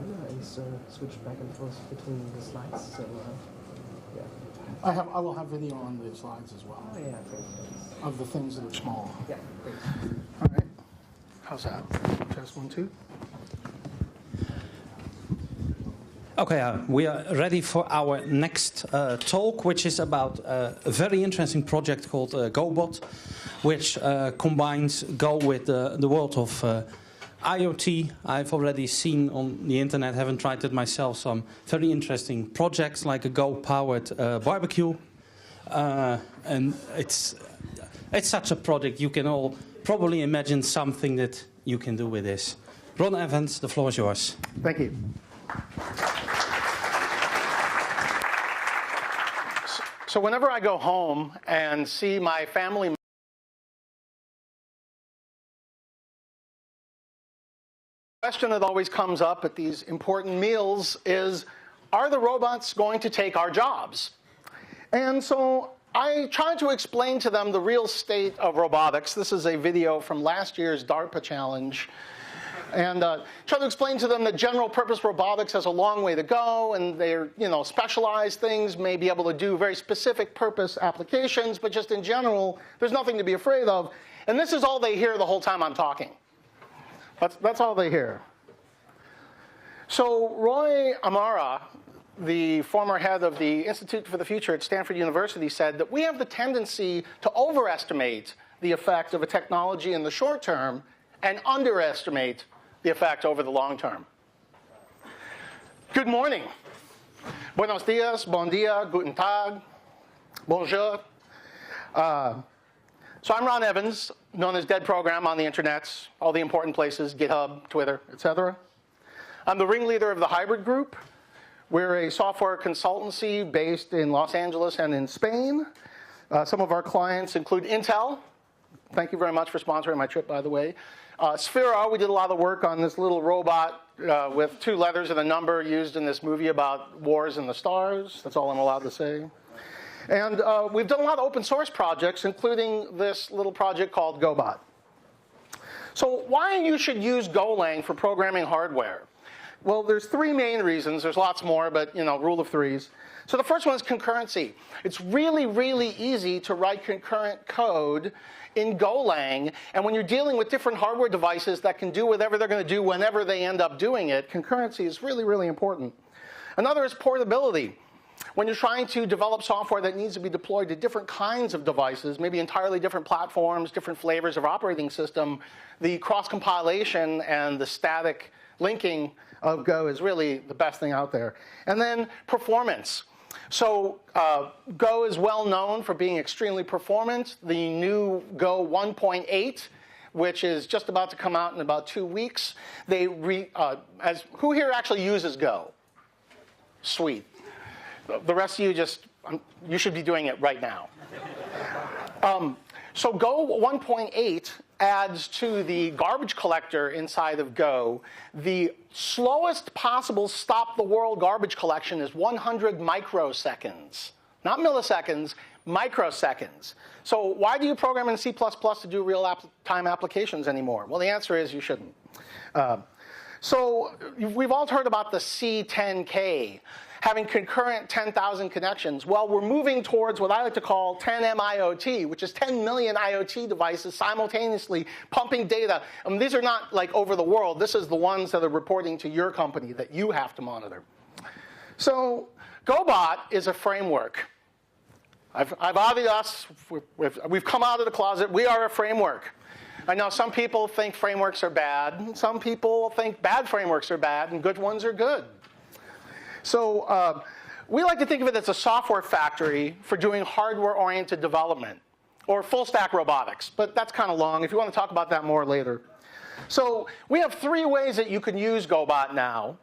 I switch back and forth between the slides. So yeah. I will have video on the slides as well. Oh yeah, great. Of the things that are small. Yeah, great. All right. How's that? Test 1, 2. Okay, we are ready for our next talk, which is about a very interesting project called Gobot, which combines Go with the world of IoT. I've already seen on the internet, haven't tried it myself, some very interesting projects like a Go-powered barbecue. And it's such a project, you can all probably imagine something that you can do with this. Ron Evans, the floor is yours. Thank you. So whenever I go home and see my family, the question that always comes up at these important meals is, are the robots going to take our jobs? And so I try to explain to them the real state of robotics. This is a video from last year's DARPA challenge. And try to explain to them that general purpose robotics has a long way to go, and they're, specialized things may be able to do very specific purpose applications, but just in general, there's nothing to be afraid of. And this is all they hear the whole time I'm talking. That's all they hear. So Roy Amara, the former head of the Institute for the Future at Stanford University, said that we have the tendency to overestimate the effect of a technology in the short term and underestimate the effect over the long term. Good morning. Buenos dias, bon dia, guten tag, bonjour. So I'm Ron Evans, known as Dead Program on the internet, all the important places, GitHub, Twitter, etc. I'm the ringleader of the Hybrid Group. We're a software consultancy based in Los Angeles and in Spain. Some of our clients include Intel. Thank you very much for sponsoring my trip, by the way. Sphera, we did a lot of work on this little robot with 2 letters and a number used in this movie about wars in the stars. That's all I'm allowed to say. And we've done a lot of open source projects, including this little project called Gobot. So why you should use Golang for programming hardware? Well, there's 3 main reasons. There's lots more, but rule of threes. So the first one is concurrency. It's really, really easy to write concurrent code in Golang, and when you're dealing with different hardware devices that can do whatever they're going to do whenever they end up doing it, concurrency is really, really important. Another is portability. When you're trying to develop software that needs to be deployed to different kinds of devices, maybe entirely different platforms, different flavors of operating system, the cross-compilation and the static linking of Go is really the best thing out there. And then performance. So Go is well known for being extremely performant. The new Go 1.8, which is just about to come out in about 2 weeks, who here actually uses Go? Sweet. The rest of you you should be doing it right now. So Go 1.8 adds to the garbage collector inside of Go. The slowest possible stop-the-world garbage collection is 100 microseconds. Not milliseconds, microseconds. So why do you program in C++ to do real-time applications anymore? Well, the answer is you shouldn't. So we've all heard about the C10K, having concurrent 10,000 connections. Well, we're moving towards what I like to call 10M IoT, which is 10 million IoT devices simultaneously pumping data. These are not like over the world. This is the ones that are reporting to your company that you have to monitor. So Gobot is a framework. I've outed us. We've come out of the closet. We are a framework. I know some people think frameworks are bad. Some people think bad frameworks are bad and good ones are good. So we like to think of it as a software factory for doing hardware-oriented development, or full-stack robotics. But that's kind of long. If you want to talk about that more later. So we have 3 ways that you can use Gobot now.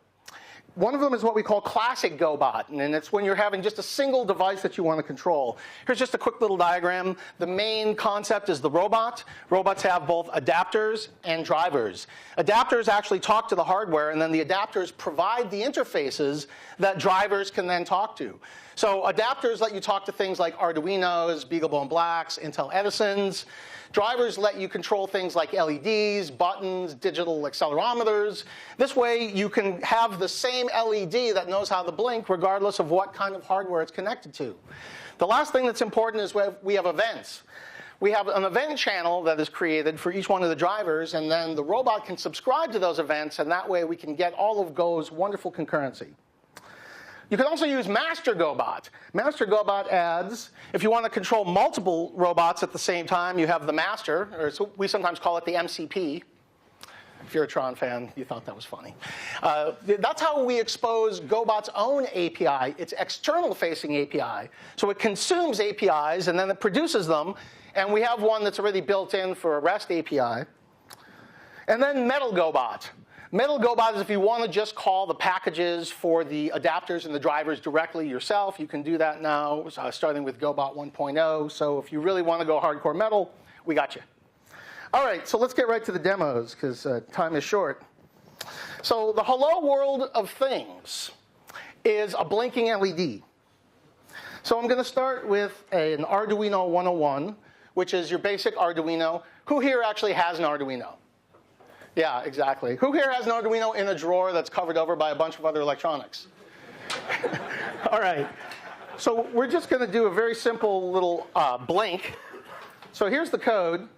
One of them is what we call classic Gobot, and it's when you're having just a single device that you want to control. Here's just a quick little diagram. The main concept is the robot. Robots have both adapters and drivers. Adapters actually talk to the hardware, and then the adapters provide the interfaces that drivers can then talk to. So adapters let you talk to things like Arduinos, BeagleBone Blacks, Intel Edisons. Drivers let you control things like LEDs, buttons, digital accelerometers. This way, you can have the same LED that knows how to blink regardless of what kind of hardware it's connected to. The last thing that's important is we have events. We have an event channel that is created for each one of the drivers, and then the robot can subscribe to those events, and that way we can get all of Go's wonderful concurrency. You can also use Master Gobot. Master Gobot adds, if you want to control multiple robots at the same time, you have the master, or we sometimes call it the MCP. If you're a Tron fan, you thought that was funny. That's how we expose Gobot's own API, its external-facing API. So it consumes APIs, and then it produces them, and we have one that's already built in for a REST API. And then Metal Gobot. Metal Gobot is if you want to just call the packages for the adapters and the drivers directly yourself. You can do that now, starting with Gobot 1.0. So if you really want to go hardcore metal, we got you. All right, so let's get right to the demos, because time is short. So the Hello World of Things is a blinking LED. So I'm going to start with an Arduino 101, which is your basic Arduino. Who here actually has an Arduino? Yeah, exactly. Who here has an Arduino in a drawer that's covered over by a bunch of other electronics? All right. So we're just going to do a very simple little blink. So here's the code.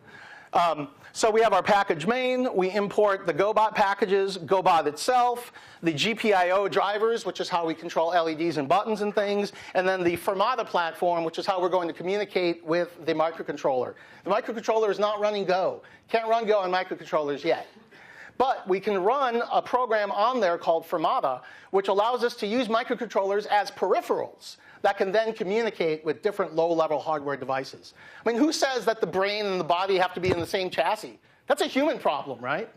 So we have our package main. We import the Gobot packages, Gobot itself, the GPIO drivers, which is how we control LEDs and buttons and things, and then the Fermata platform, which is how we're going to communicate with the microcontroller. The microcontroller is not running Go. Can't run Go on microcontrollers yet. But we can run a program on there called Fermata, which allows us to use microcontrollers as peripherals that can then communicate with different low-level hardware devices. I mean, who says that the brain and the body have to be in the same chassis? That's a human problem, right?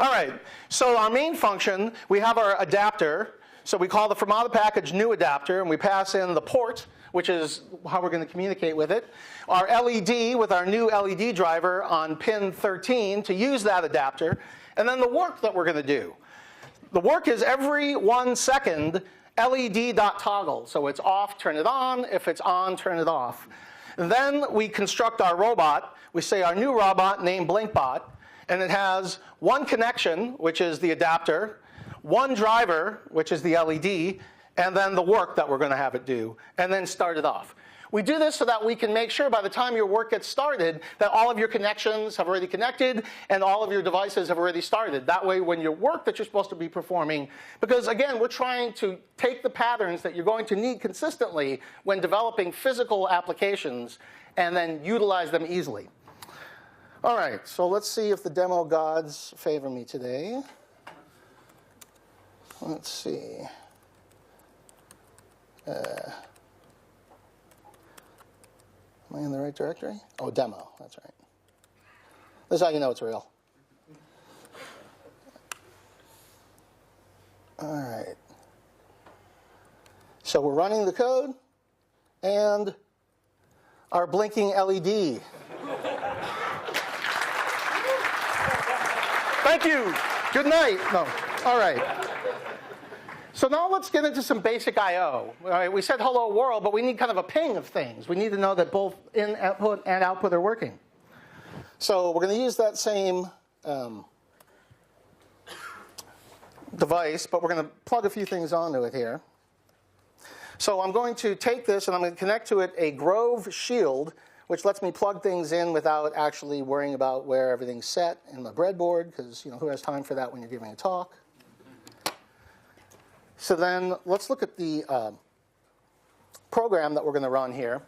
All right, so our main function, we have our adapter. So we call the Fermata package new adapter, and we pass in the port, which is how we're going to communicate with it. Our LED with our new LED driver on pin 13 to use that adapter. And then the work that we're going to do. The work is every 1 second, LED.toggle. So it's off, turn it on. If it's on, turn it off. And then we construct our robot. We say our new robot named BlinkBot. And it has one connection, which is the adapter, one driver, which is the LED, and then the work that we're going to have it do, and then start it off. We do this so that we can make sure by the time your work gets started that all of your connections have already connected and all of your devices have already started. That way, when your work that you're supposed to be performing, because again, we're trying to take the patterns that you're going to need consistently when developing physical applications and then utilize them easily. All right, so let's see if the demo gods favor me today. Let's see. Am I in the right directory? Oh, demo, that's right. This is how you know it's real. All right. So we're running the code and our blinking LED. Thank you. Good night. No. All right. So now let's get into some basic I/O. All right, we said hello world, but we need kind of a ping of things. We need to know that both input and output are working. So we're going to use that same device, but we're going to plug a few things onto it here. So I'm going to take this and I'm going to connect to it a Grove Shield, which lets me plug things in without actually worrying about where everything's set in my breadboard, because who has time for that when you're giving a talk? So then let's look at the program that we're going to run here.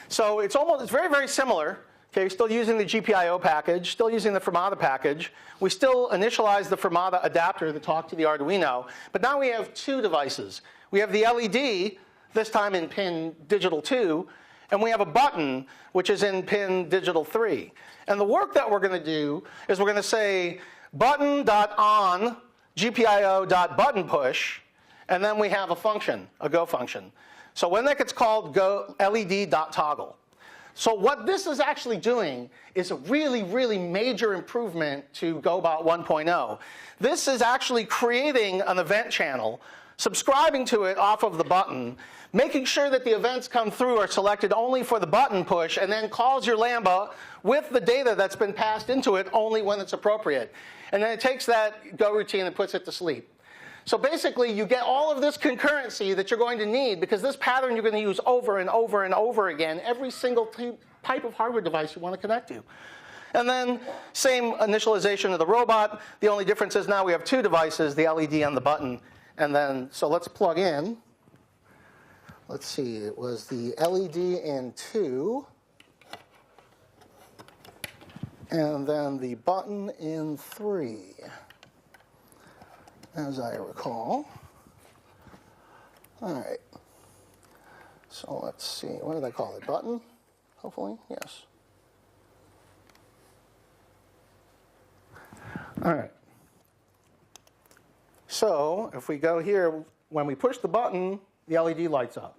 So it's very, very similar. Okay, still using the GPIO package, still using the Fermata package. We still initialize the Fermata adapter to talk to the Arduino. But now we have two devices. We have the LED, this time in pin digital 2, and we have a button, which is in pin digital 3. And the work that we're going to do is we're going to say button.on GPIO.buttonPush, and then we have a function, a Go function. So when that gets called, go LED.toggle. So what this is actually doing is a really, really major improvement to Gobot 1.0. This is actually creating an event channel, subscribing to it off of the button, making sure that the events come through are selected only for the button push, and then calls your Lambda with the data that's been passed into it only when it's appropriate. And then it takes that Go routine and puts it to sleep. So basically, you get all of this concurrency that you're going to need, because this pattern you're going to use over and over and over again, every single type of hardware device you want to connect to. And then same initialization of the robot. The only difference is now we have two devices, the LED and the button. And then, so let's plug in. Let's see, it was the LED in 2. And then the button in 3. As I recall. All right. So let's see. What did I call it? Button? Hopefully, yes. All right. So if we go here, when we push the button, the LED lights up.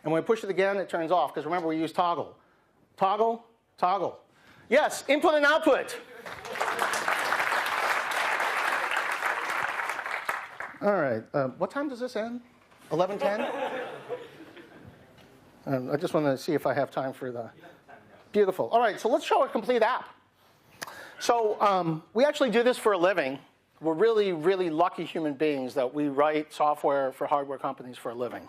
And when we push it again, it turns off. Because remember, we use toggle. Toggle, toggle. Yes, input and output. All right, what time does this end? 11:10? I just want to see if I have time for the... Beautiful. All right, so let's show a complete app. So we actually do this for a living. We're really, really lucky human beings that we write software for hardware companies for a living.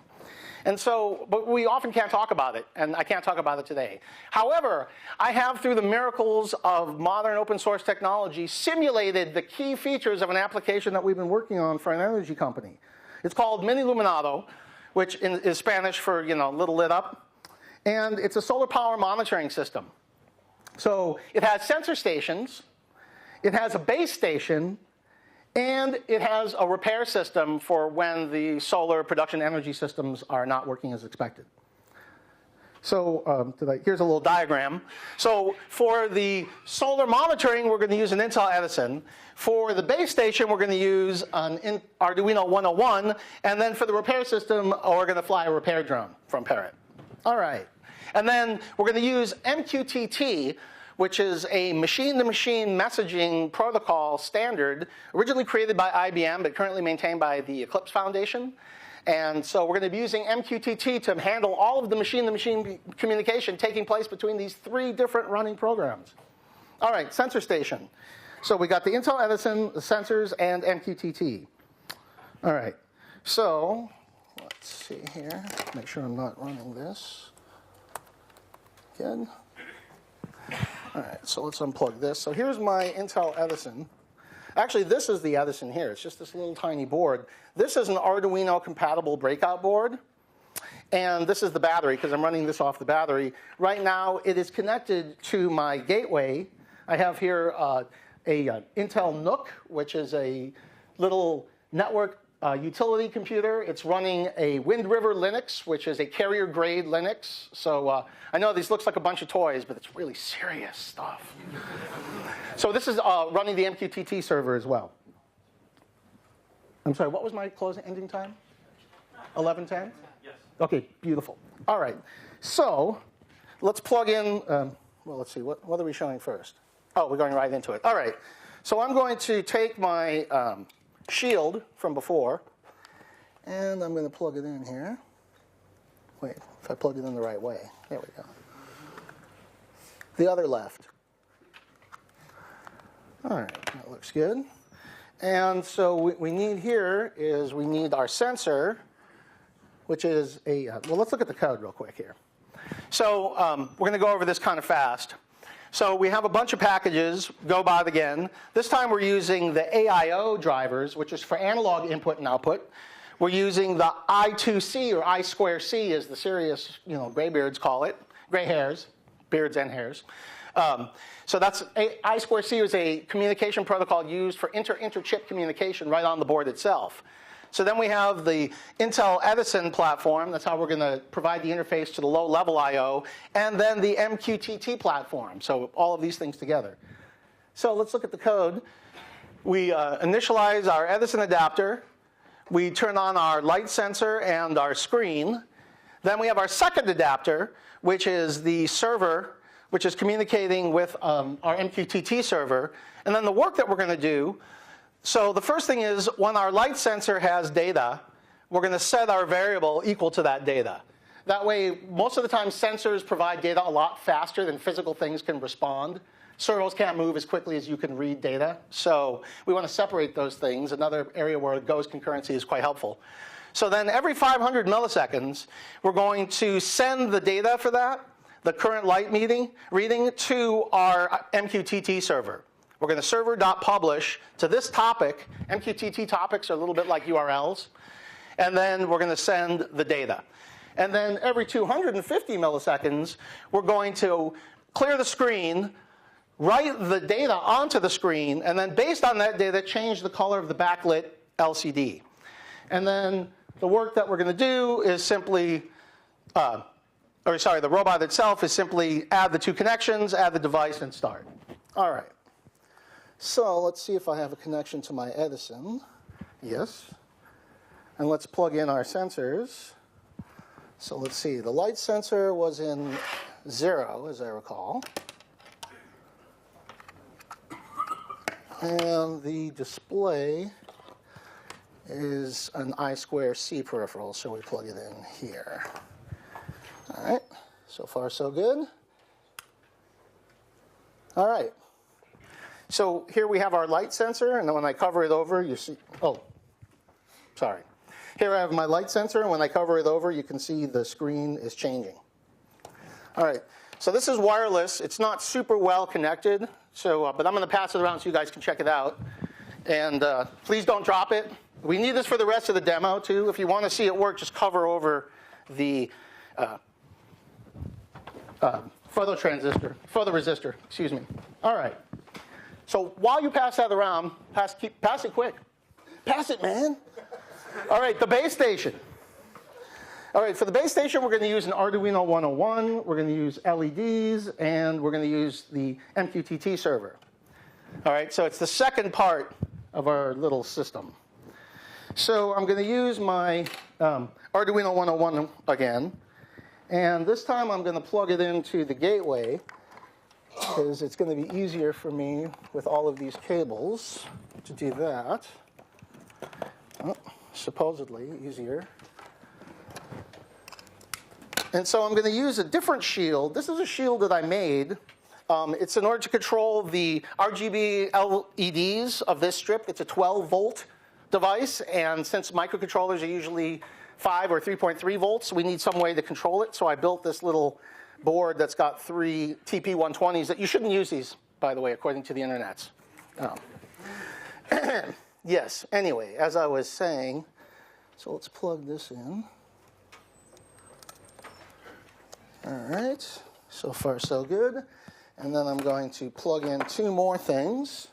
And so, but we often can't talk about it, and I can't talk about it today. However, I have, through the miracles of modern open source technology, simulated the key features of an application that we've been working on for an energy company. It's called Mini Luminado, which is Spanish for, little lit up. And it's a solar power monitoring system. So it has sensor stations, it has a base station, and it has a repair system for when the solar production energy systems are not working as expected. So here's a little diagram. So for the solar monitoring, we're going to use an Intel Edison. For the base station, we're going to use an Arduino 101. And then for the repair system, we're going to fly a repair drone from Parrot. All right. And then we're going to use MQTT, which is a machine-to-machine messaging protocol standard, originally created by IBM, but currently maintained by the Eclipse Foundation. And so we're going to be using MQTT to handle all of the machine-to-machine communication taking place between these 3 different running programs. All right, sensor station. So we got the Intel Edison, the sensors, and MQTT. All right, so let's see here. Make sure I'm not running this. Good. All right, so let's unplug this. So here's my Intel Edison. Actually, this is the Edison here. It's just this little tiny board. This is an Arduino compatible breakout board. And this is the battery, because I'm running this off the battery. Right now, it is connected to my gateway. I have here a Intel NUC, which is a little network utility computer. It's running a Wind River Linux, which is a carrier-grade Linux. So I know this looks like a bunch of toys, but it's really serious stuff. So this is running the MQTT server as well. I'm sorry, what was my ending time? 11:10? Yes. OK, beautiful. All right. So let's plug in. Well, let's see. What are we showing first? Oh, we're going right into it. All right. So I'm going to take my shield from before, and I'm going to plug it in here. Wait, if I plug it in the right way. There we go. The other left. All right, that looks good. And so what we need here is we need our sensor, which is a, well, let's look at the code real quick here. So we're going to go over this kind of fast. So we have a bunch of packages, Gobot again. This time we're using the AIO drivers, which is for analog input and output. We're using the I2C, or I2C as the serious, graybeards call it. Gray hairs, beards and hairs. So that's I2C is a communication protocol used for inter-chip communication right on the board itself. So then we have the Intel Edison platform. That's how we're going to provide the interface to the low-level I/O. And then the MQTT platform. So all of these things together. So let's look at the code. We initialize our Edison adapter. We turn on our light sensor and our screen. Then we have our second adapter, which is the server, which is communicating with our MQTT server. And then the work that we're going to do, so the first thing is when our light sensor has data, we're going to set our variable equal to that data. That way, most of the time, sensors provide data a lot faster than physical things can respond. Servos can't move as quickly as you can read data. So we want to separate those things. Another area where Go's concurrency is quite helpful. So then every 500 milliseconds, we're going to send the data for that, the current light reading, to our MQTT server. We're going to server.publish to this topic. MQTT topics are a little bit like URLs. And then we're going to send the data. And then every 250 milliseconds, we're going to clear the screen, write the data onto the screen, and then based on that data, change the color of the backlit LCD. And then the work that we're going to do is simply, the robot itself is simply add the two connections, add the device, and start. All right. So let's see if I have a connection to my Edison. Yes. And let's plug in our sensors. So let's see, the light sensor was in 0, as I recall. And the display is an I2C peripheral, so we plug it in here. All right, so far so good. All right, so here we have our light sensor, and then when I cover it over, you see, Here I have my light sensor, and when I cover it over, you can see the screen is changing. All right, so this is wireless. It's not super well connected, so, but I'm going to pass it around so you guys can check it out. And please don't drop it. We need this for the rest of the demo, too. If you want to see it work, just cover over the photoresistor, excuse me. All right, so while you pass that around, pass it quick. Pass it, man. All right, the base station. All right, for the base station, we're going to use an Arduino 101. We're going to use LEDs, and we're going to use the MQTT server. All right, so it's the second part of our little system. So I'm going to use my Arduino 101 again. And this time, I'm going to plug it into the gateway, because it's going to be easier for me with all of these cables to do that. Oh. Supposedly easier. And so I'm going to use a different shield. This is a shield that I made. It's in order to control the RGB LEDs of this strip. It's a 12-volt device, and since microcontrollers are usually 5 or 3.3 volts, we need some way to control it. So I built this little board that's got 3 TP120s. That you shouldn't use these, by the way, according to the internets. Yes, anyway, as I was saying, so let's plug this in. All right, so far so good. And then I'm going to plug in 2 more things.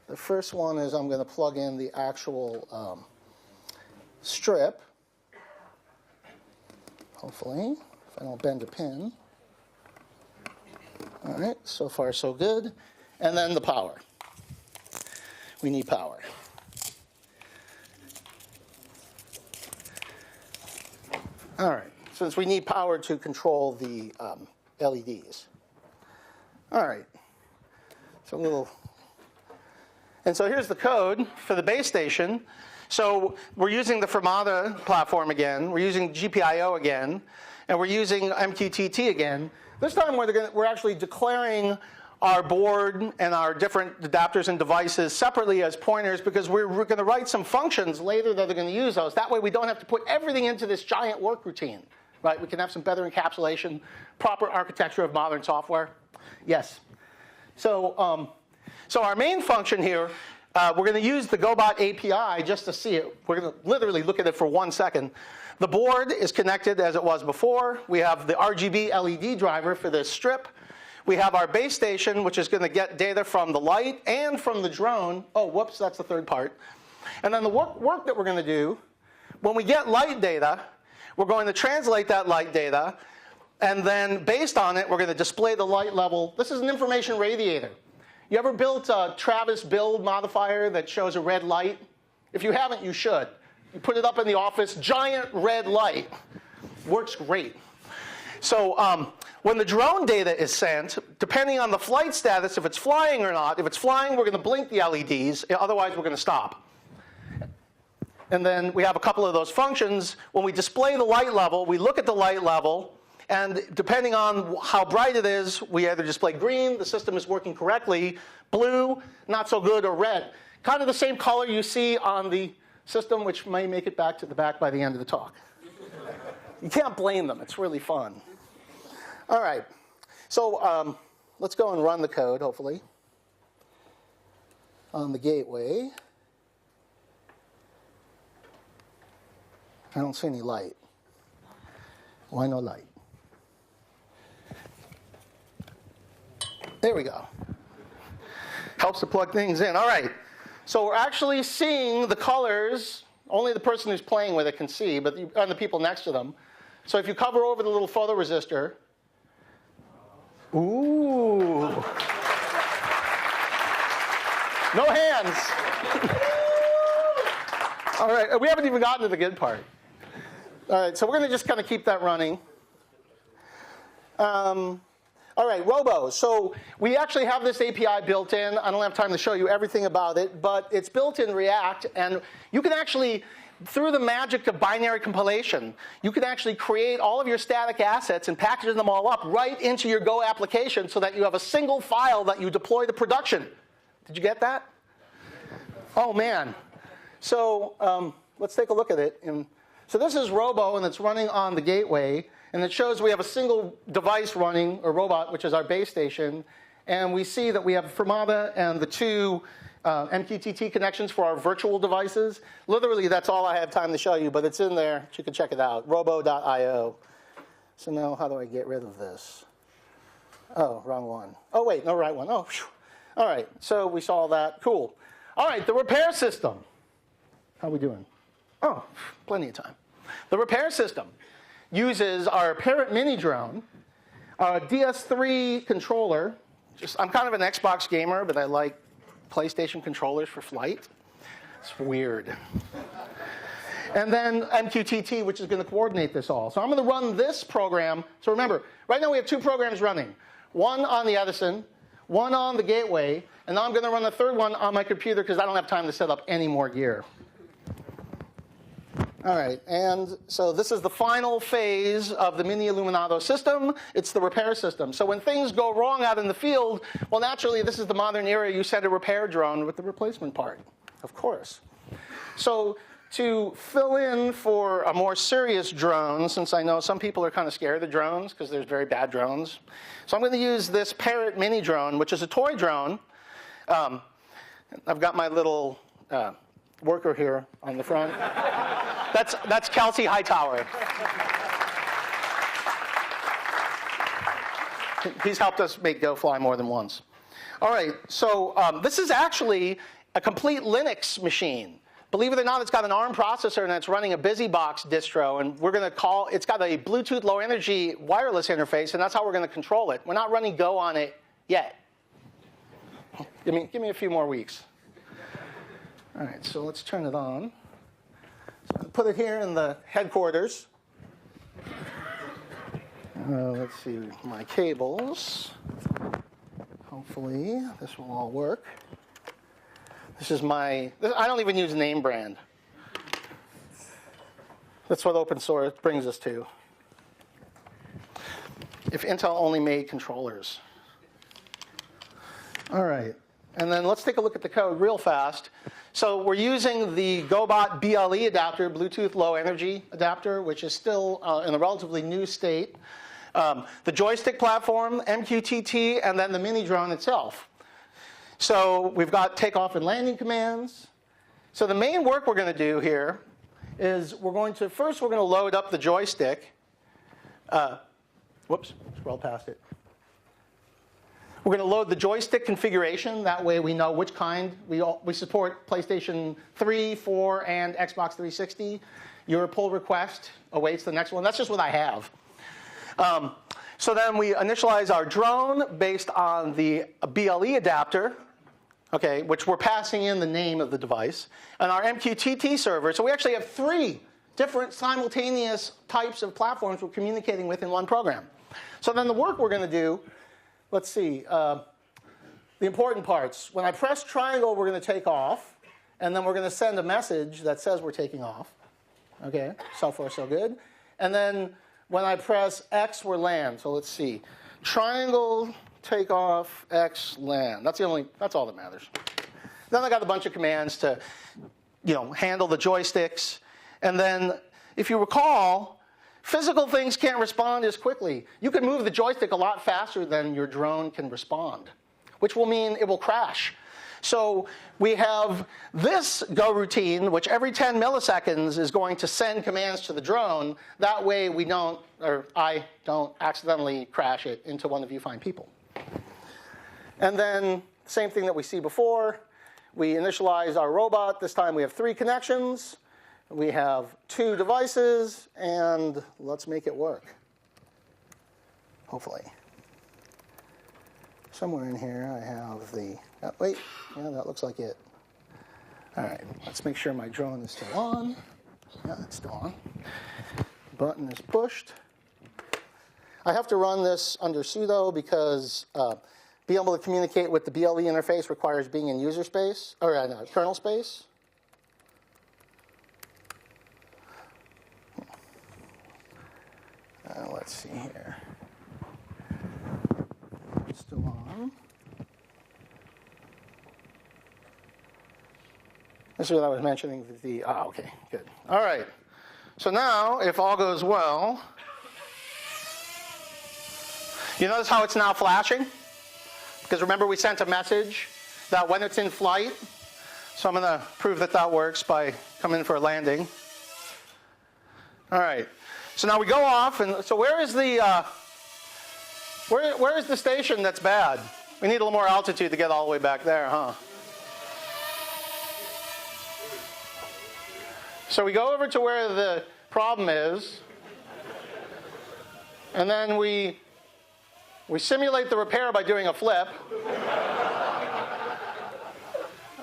The first one is I'm going to plug in the actual strip, hopefully, if I don't bend a pin. All right, so far so good. And then the power. We need power. All right, since we need power to control the LEDs. All right, so a little, and so here's the code for the base station. So we're using the Fermata platform again, we're using GPIO again, and we're using MQTT again. This time we're actually declaring our board and our different adapters and devices separately as pointers, because we're going to write some functions later that are going to use those. That way we don't have to put everything into this giant work routine, right? We can have some better encapsulation, proper architecture of modern software. Yes. So, so our main function here, we're going to use the Gobot API just to see it. We're going to literally look at it for 1 second. The board is connected as it was before. We have the RGB LED driver for this strip. We have our base station, which is going to get data from the light and from the drone. Oh, whoops, that's the third part. And then the work that we're going to do, when we get light data, we're going to translate that light data, and then based on it, we're going to display the light level. This is an information radiator. You ever built a Travis build modifier that shows a red light? If you haven't, you should. You put it up in the office, giant red light. Works great. So when the drone data is sent, depending on the flight status, if it's flying or not, if it's flying, we're going to blink the LEDs. Otherwise, we're going to stop. And then we have a couple of those functions. When we display the light level, we look at the light level. And depending on how bright it is, we either display green, the system is working correctly, blue, not so good, or red. Kind of the same color you see on the system, which may make it back to the back by the end of the talk. You can't blame them. It's really fun. All right. So let's go and run the code, hopefully, on the gateway. I don't see any light. Why no light? There we go. Helps to plug things in. All right. So we're actually seeing the colors. Only the person who's playing with it can see, but and the people next to them. So if you cover over the little photoresistor, ooh. No hands. All right. We haven't even gotten to the good part. All right, so we're going to just kind of keep that running. All right, Robo. So we actually have this API built in. I don't have time to show you everything about it, but it's built in React. And you can actually, through the magic of binary compilation, you can actually create all of your static assets and package them all up right into your Go application so that you have a single file that you deploy to production. Did you get that? Oh, man. So let's take a look at it. So this is Robo, and it's running on the gateway. And it shows we have a single device running, or robot, which is our base station. And we see that we have Fermata and the two MQTT connections for our virtual devices. Literally, that's all I have time to show you, but it's in there. You can check it out, robo.io. So now how do I get rid of this? Oh, wrong one. Oh, wait, no, right one. Oh, phew. All right, so we saw that. Cool. All right, the repair system. How are we doing? Oh, plenty of time. The repair system uses our Parrot mini drone, a DS3 controller. I'm kind of an Xbox gamer, but I like PlayStation controllers for flight. It's weird. And then MQTT, which is going to coordinate this all. So I'm going to run this program. So remember, right now we have two programs running. One on the Edison, one on the gateway, and now I'm going to run the third one on my computer because I don't have time to set up any more gear. All right, and so this is the final phase of the Mini Illuminato system. It's the repair system. So when things go wrong out in the field, well, naturally, this is the modern era. You send a repair drone with the replacement part, of course. So to fill in for a more serious drone, since I know some people are kind of scared of drones because there's very bad drones, so I'm going to use this Parrot mini drone, which is a toy drone. I've got my little worker here on the front. That's Kelsey Hightower. He's helped us make Go fly more than once. All right, so this is actually a complete Linux machine. Believe it or not, it's got an ARM processor and it's running a BusyBox distro, and we're going to call, it's got a Bluetooth low energy wireless interface, and that's how we're going to control it. We're not running Go on it yet. Give me a few more weeks. All right, so let's turn it on. So I'll put it here in the headquarters. Let's see, my cables. Hopefully, this will all work. This is I don't even use name brand. That's what open source brings us to. If Intel only made controllers. All right, and then let's take a look at the code real fast. So we're using the Gobot BLE adapter, Bluetooth Low Energy adapter, which is still in a relatively new state. The joystick platform, MQTT, and then the mini drone itself. So we've got takeoff and landing commands. So the main work we're going to do here is we're going to load up the joystick. Whoops, scroll past it. We're going to load the joystick configuration. That way we know which kind. We support PlayStation 3, 4, and Xbox 360. Your pull request awaits the next one. That's just what I have. So then we initialize our drone based on the BLE adapter, okay, which we're passing in the name of the device, and our MQTT server. So we actually have 3 different simultaneous types of platforms we're communicating with in one program. So then the work we're going to do, let's see, the important parts. When I press triangle, we're going to take off, and then we're going to send a message that says we're taking off. Okay, so far so good. And then when I press X, we're land. So let's see. Triangle, take off, X, land. That's all that matters. Then I got a bunch of commands to, handle the joysticks. And then, if you recall, physical things can't respond as quickly. You can move the joystick a lot faster than your drone can respond, which will mean it will crash. So we have this go routine, which every 10 milliseconds is going to send commands to the drone. That way we don't, or I don't accidentally crash it into one of you fine people. And then same thing that we see before. We initialize our robot. This time we have 3 connections. We have 2 devices, and let's make it work. Hopefully. Somewhere in here I have the, wait, yeah, that looks like it. All right, let's make sure my drone is still on. Yeah, it's still on. Button is pushed. I have to run this under sudo because being able to communicate with the BLE interface requires being in user space, or kernel space. Let's see here. Still on. This is what I was mentioning. Okay, good. All right. So now, if all goes well, you notice how it's now flashing? Because remember we sent a message that when it's in flight, so I'm going to prove that that works by coming in for a landing. All right. So now we go off, and so where is the where is the station that's bad? We need a little more altitude to get all the way back there, huh? So we go over to where the problem is, and then we simulate the repair by doing a flip.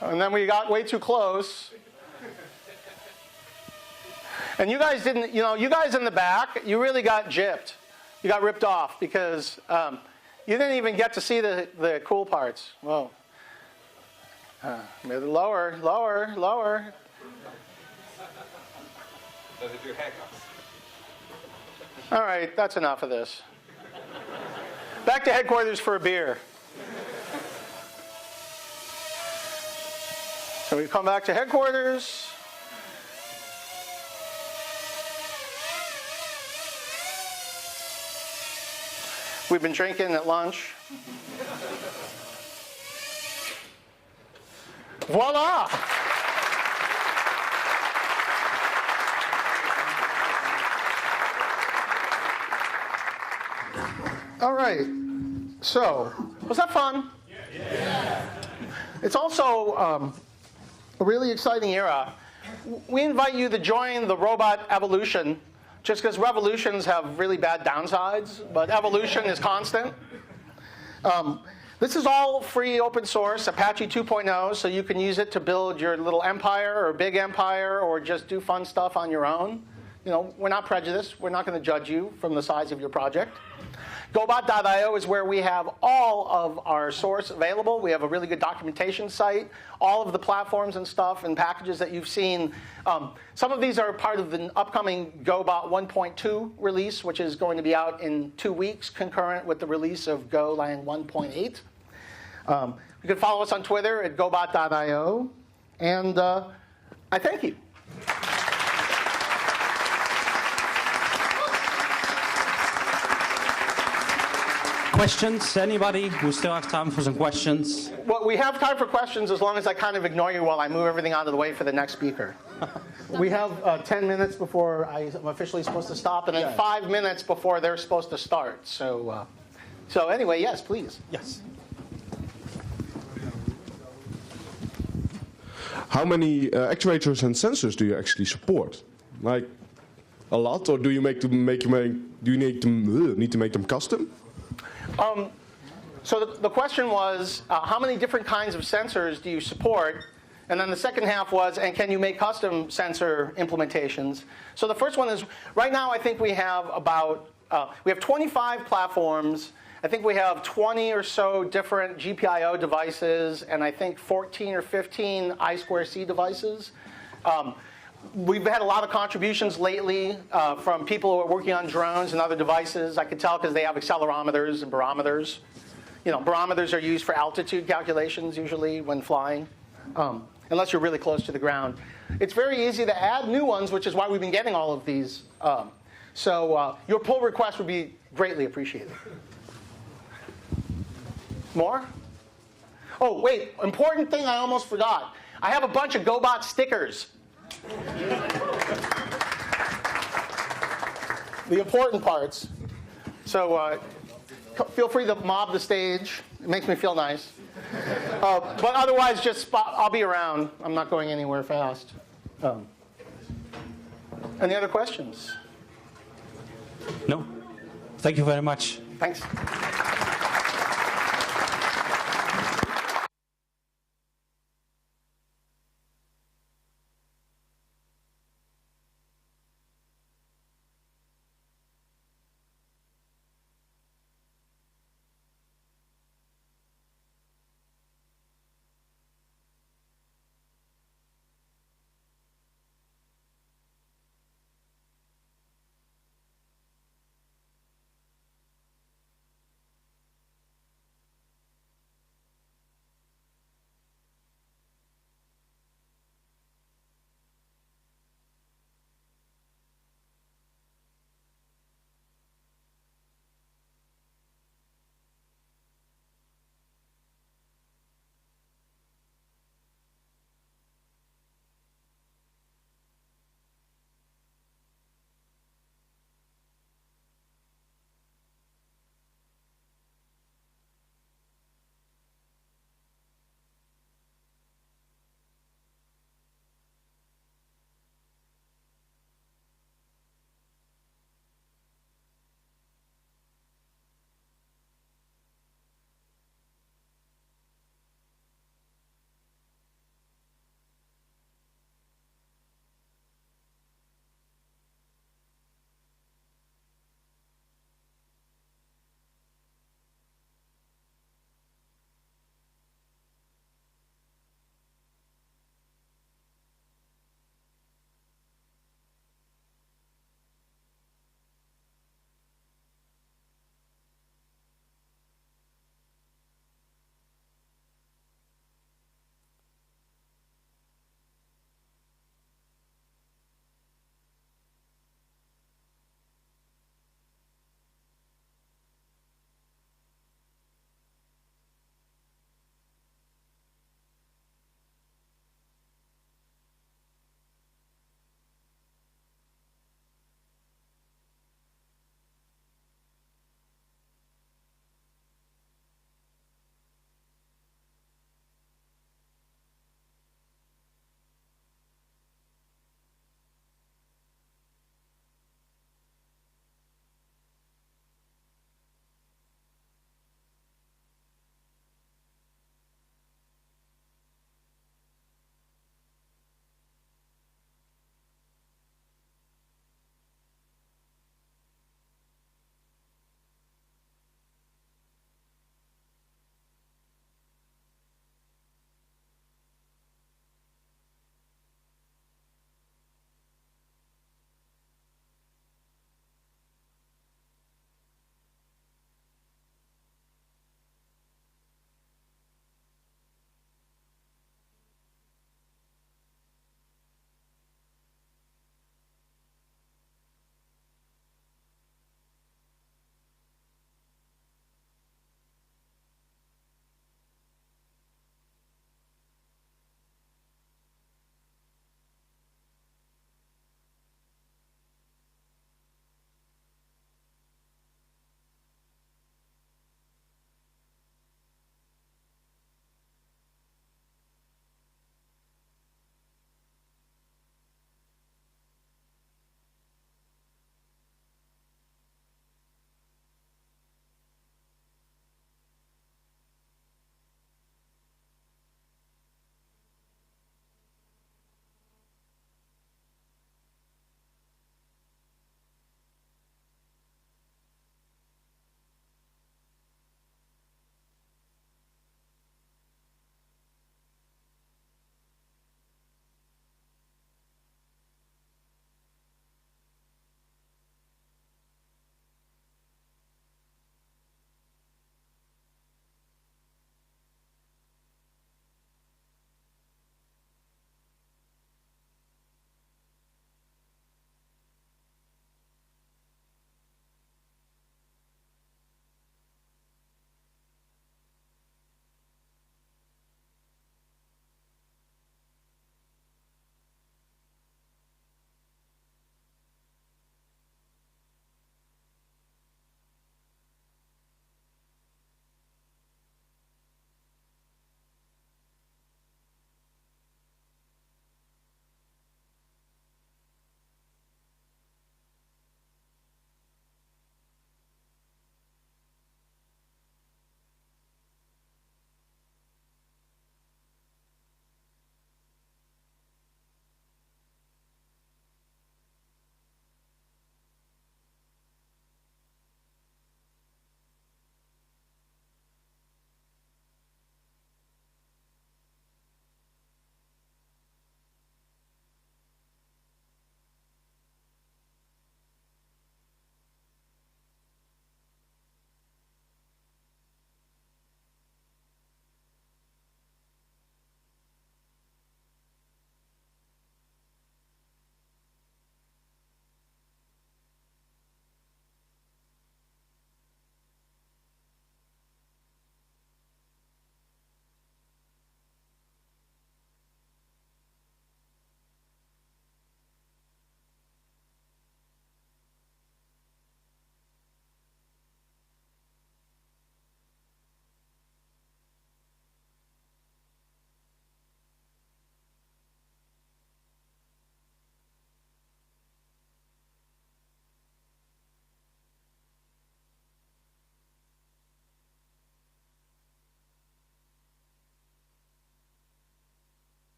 And then we got way too close. And you guys didn't, you guys in the back, you really got gypped. You got ripped off because you didn't even get to see the cool parts. Whoa. Maybe lower. Does it do haircuts? All right, that's enough of this. Back to headquarters for a beer. So we come back to headquarters. We've been drinking at lunch. Voila! All right. So, was that fun? Yeah. It's also a really exciting era. We invite you to join the robot evolution, just because revolutions have really bad downsides, but evolution is constant. This is all free open source, Apache 2.0, so you can use it to build your little empire or big empire or just do fun stuff on your own. We're not prejudiced. We're not going to judge you from the size of your project. Gobot.io is where we have all of our source available. We have a really good documentation site. All of the platforms and stuff and packages that you've seen. Some of these are part of the upcoming Gobot 1.2 release, which is going to be out in 2 weeks, concurrent with the release of Golang 1.8. You can follow us on Twitter at Gobot.io. And I thank you. Questions? Anybody? We still have time for some questions. Well, we have time for questions as long as I kind of ignore you while I move everything out of the way for the next speaker. We have 10 minutes before I'm officially supposed to stop, and then 5 minutes before they're supposed to start. So anyway, yes, please. Yes. How many actuators and sensors do you actually support? Like, a lot, or do you need to make them custom? So the question was, how many different kinds of sensors do you support? And then the second half was, and can you make custom sensor implementations? So the first one is, right now I think we have we have 25 platforms. I think we have 20 or so different GPIO devices, and I think 14 or 15 I2C devices. We've had a lot of contributions lately from people who are working on drones and other devices. I could tell because they have accelerometers and barometers. Barometers are used for altitude calculations usually when flying, unless you're really close to the ground. It's very easy to add new ones, which is why we've been getting all of these. So your pull request would be greatly appreciated. More? Oh, wait, important thing I almost forgot. I have a bunch of Gobot stickers. The important parts. So feel free to mob the stage. It makes me feel nice. But otherwise, I'll be around. I'm not going anywhere fast. Any other questions? No. Thank you very much. Thanks.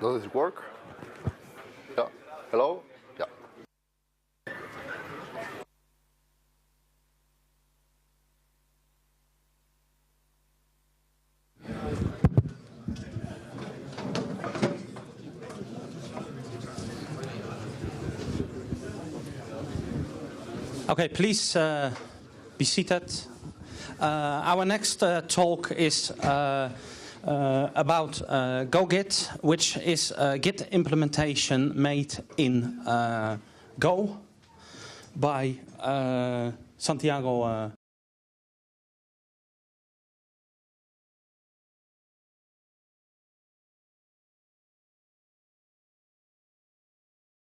Does it work? Yeah. Hello? Yeah. Okay, please be seated. Our next talk is about GoGit, which is a Git implementation made in Go by Santiago